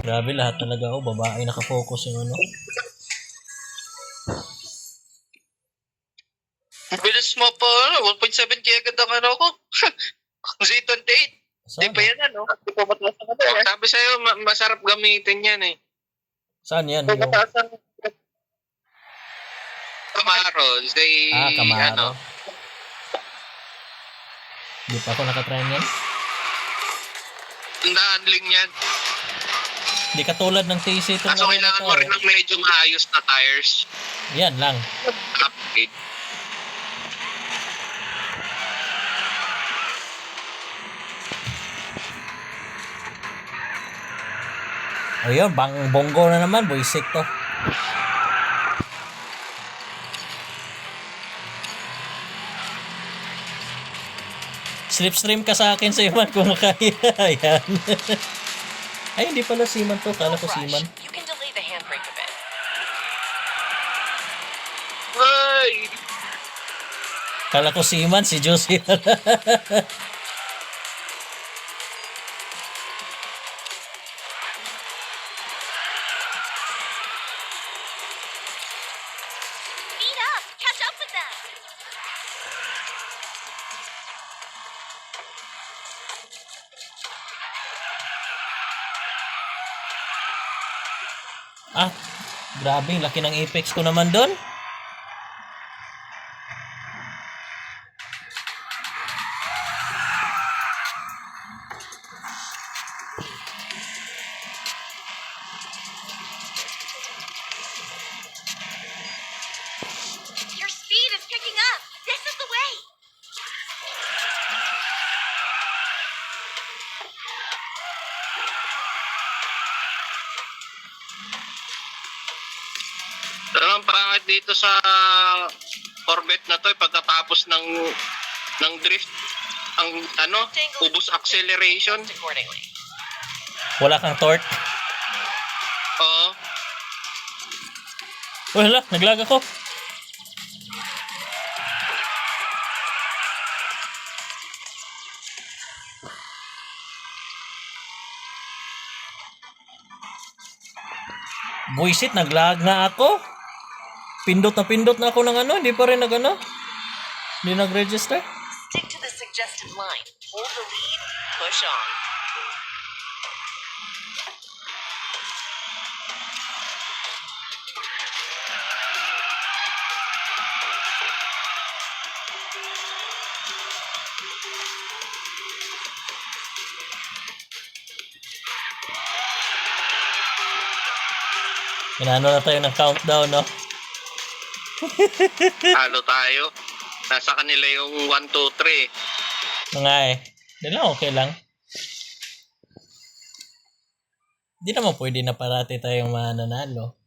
Grabe, lahat talaga ako. Babae nakafocus yung ano. Bilis mo pa, 1.7k agad ang ano ko. Z28. Di pa yan, ano? Di pa mataas ang ano. Sabi sa'yo, masarap gamitin yan eh. Saan yan? Kung Yung... mataas ang Camaro, Camaro. ano. Di pa ako nakatry yan. Ang handling yan. Di katulad ng TC itong Kaso kailangan mo rin ng medyo maayos na tires. Yan lang. Upgrade. Ayun, bonggo na naman. Buisik to. Slipstream ka sa akin, Seaman, kung makaya. Ayan. Ay, hindi pala Seaman to. Kala ko Seaman. Ay! Kala ko Seaman, si Josie. Grabe, laki ng apex ko naman doon. Your speed is picking up. This is the way. Ang pangit dito sa Corvette na to, pagkatapos ng drift, ang ano, ubos acceleration. Wala kang torque. Oo. Wala, naglag ako. Buisit, naglag na ako. Pindot na ako ng ano, hindi pa rin nag-ano. Hindi nag-register. Stick to the suggested line. Hold the lead. Push on. Inano na tayo ng countdown, no? Halo tayo. Nasa kanila yung 1, 2, 3. Nga eh. Hindi lang, okay lang. Hindi naman pwede na parati tayong mananalo.